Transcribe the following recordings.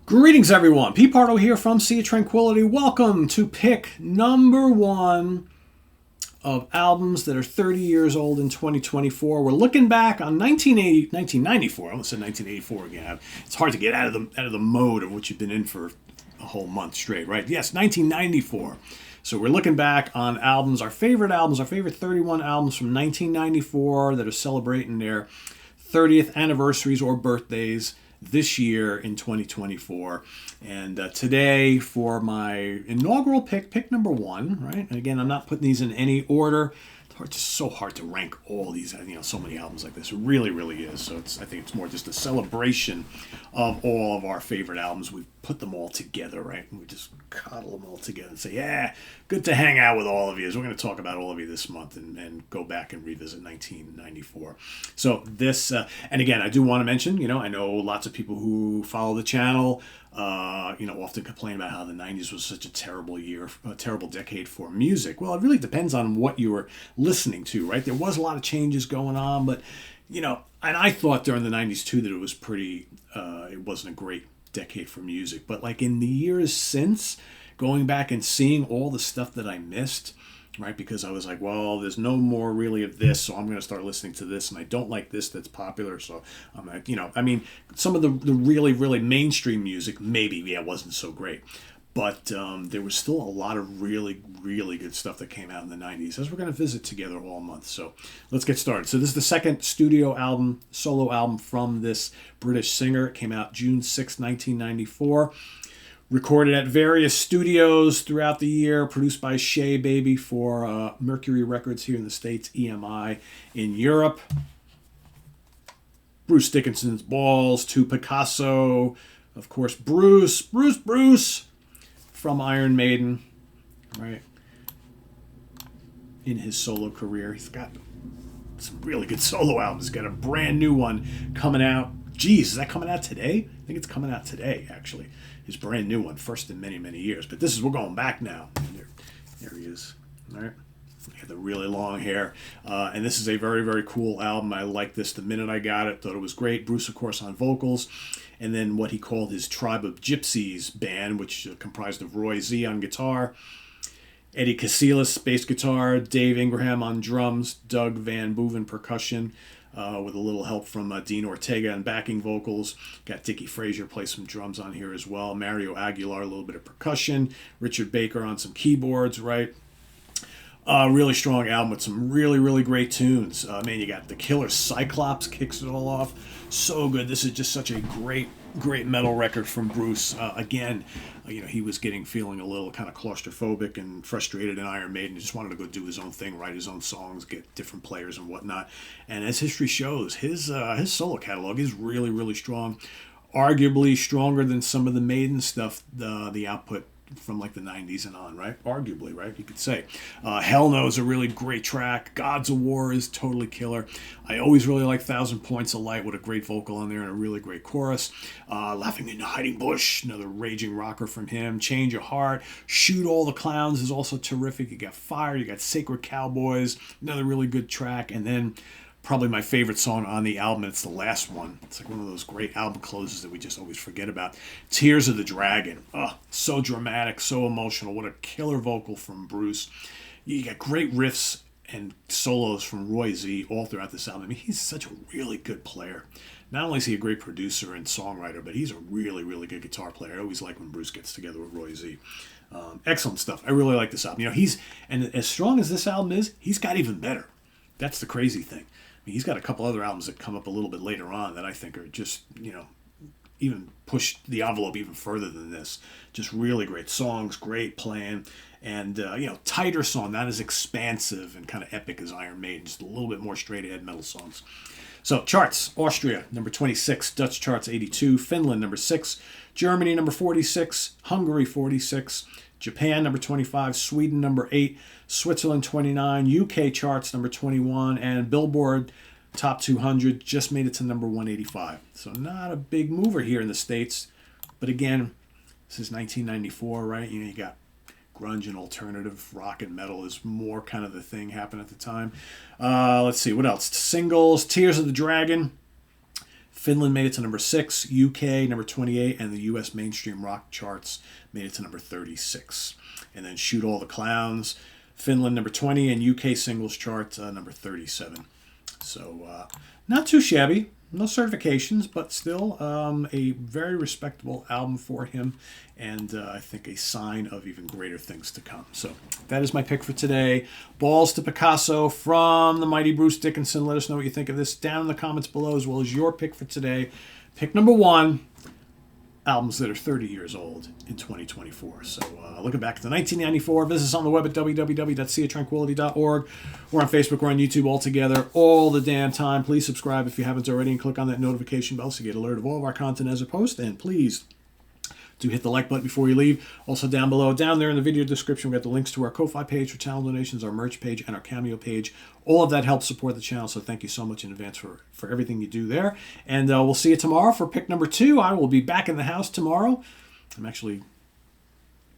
Greetings, everyone. Pete Pardo here from Sea of Tranquility. Welcome to pick number one of albums that are 30 years old in 2024. We're looking back on 1994. I almost said 1984 again. It's hard to get out of the mode of what you've been in for a whole month straight, right? Yes, 1994. So we're looking back on our favorite 31 albums from 1994 that are celebrating their 30th anniversaries or birthdays this year in 2024. And today for my inaugural pick number one, right? And again, I'm not putting these in any order. It's just so hard to rank all these, so many albums like this. It really, really is. So I think it's more just a celebration of all of our favorite albums. We've put them all together, right? And we just cuddle them all together and say, yeah, good to hang out with all of you. So we're going to talk about all of you this month and go back and revisit 1994. So this, and again, I do want to mention, I know lots of people who follow the channel, often complain about how the 90s was such a terrible year, a terrible decade for music. Well, it really depends on what you were listening to, right? There was a lot of changes going on, but, and I thought during the 90s too that it was it wasn't a great decade for music. But like in the years since, going back and seeing all the stuff that I missed, right? Because I was like, well, there's no more really of this, so I'm going to start listening to this, and I don't like this that's popular, so I'm like, some of the really, really mainstream music, maybe, wasn't so great. But there was still a lot of really, really good stuff that came out in the 90s, as we're going to visit together all month. So let's get started. So this is the second solo album from this British singer. It came out June 6, 1994. Recorded at various studios throughout the year, produced by Shea Baby for Mercury Records here in the States, EMI in Europe. Bruce Dickinson's Balls to Picasso. Of course, Bruce from Iron Maiden, right? In his solo career. He's got some really good solo albums. He's got a brand new one coming out. Geez, is that coming out today? I think it's coming out today, actually. His brand new one, first in many, many years. But we're going back now. There he is. All right. He had the really long hair. And this is a very, very cool album. I liked this the minute I got it. Thought it was great. Bruce, of course, on vocals. And then what he called his Tribe of Gypsies band, which comprised of Roy Z on guitar, Eddie Casillas, bass guitar, Dave Ingraham on drums, Doug Van Boeven percussion, with a little help from Dean Ortega on backing vocals. Got Dickie Frazier play some drums on here as well. Mario Aguilar, a little bit of percussion. Richard Baker on some keyboards, right? Really strong album with some really, really great tunes. You got the killer Cyclops kicks it all off. So good. This is just such a great, great metal record from Bruce. Again, he was feeling a little kind of claustrophobic and frustrated in Iron Maiden. He just wanted to go do his own thing, write his own songs, get different players and whatnot. And as history shows, his solo catalog is really, really strong. Arguably stronger than some of the Maiden stuff, the output from like the 90s and on, right? Arguably, right? You could say. Hell No is a really great track. Gods of War is totally killer. I always really like 1,000 Points of Light with a great vocal on there and a really great chorus. Laughing in the Hiding Bush, another raging rocker from him. Change Your Heart. Shoot All the Clowns is also terrific. You got Fire. You got Sacred Cowboys, another really good track. And then probably my favorite song on the album. It's the last one. It's like one of those great album closes that we just always forget about. Tears of the Dragon. Oh, so dramatic, so emotional. What a killer vocal from Bruce. You got great riffs and solos from Roy Z all throughout this album. He's such a really good player. Not only is he a great producer and songwriter, but he's a really, really good guitar player. I always like when Bruce gets together with Roy Z. Excellent stuff. I really like this album. And as strong as this album is, he's got even better. That's the crazy thing. He's got a couple other albums that come up a little bit later on that I think are just, even push the envelope even further than this. Just really great songs, great playing, and, tighter song, not as expansive and kind of epic as Iron Maiden, just a little bit more straight-ahead metal songs. So, charts, Austria, number 26, Dutch charts, 82, Finland, number 6, Germany, number 46, Hungary, 46, Japan, number 25, Sweden, number 8, Switzerland, 29, UK charts, number 21, and Billboard Top 200 just made it to number 185. So not a big mover here in the States. But again, this is 1994, right? You got grunge and alternative rock and metal is more kind of the thing happening at the time. Let's see, what else? Singles, Tears of the Dragon, Finland made it to number 6, UK number 28, and the US mainstream rock charts made it to number 36. And then Shoot All the Clowns, Finland number 20, and UK singles chart number 37. So not too shabby. No certifications, but still a very respectable album for him, and I think a sign of even greater things to come. So that is my pick for today. Balls to Picasso from the mighty Bruce Dickinson. Let us know what you think of this down in the comments below, as well as your pick for today. Pick number 1, albums that are 30 years old in 2024. So looking back to 1994, visit us on the web at www.seatranquility.org. We're on Facebook, we're on YouTube all together all the damn time. Please subscribe if you haven't already and click on that notification bell so you get alert of all of our content as a post. And please do hit the like button before you leave. Also down below, down there in the video description, we got the links to our Ko-Fi page for channel donations, our merch page, and our Cameo page. All of that helps support the channel, so thank you so much in advance for everything you do there. And we'll see you tomorrow for pick number 2. I will be back in the house tomorrow. I'm actually,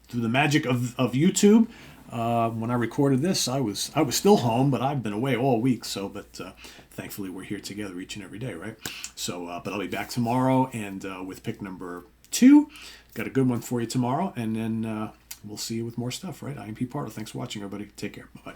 through the magic of YouTube, when I recorded this, I was still home, but I've been away all week. So, but thankfully we're here together each and every day, right? So, but I'll be back tomorrow and with pick number 2. Got a good one for you tomorrow, and then we'll see you with more stuff, right? I am Pete Pardo. Thanks for watching, everybody. Take care. Bye-bye.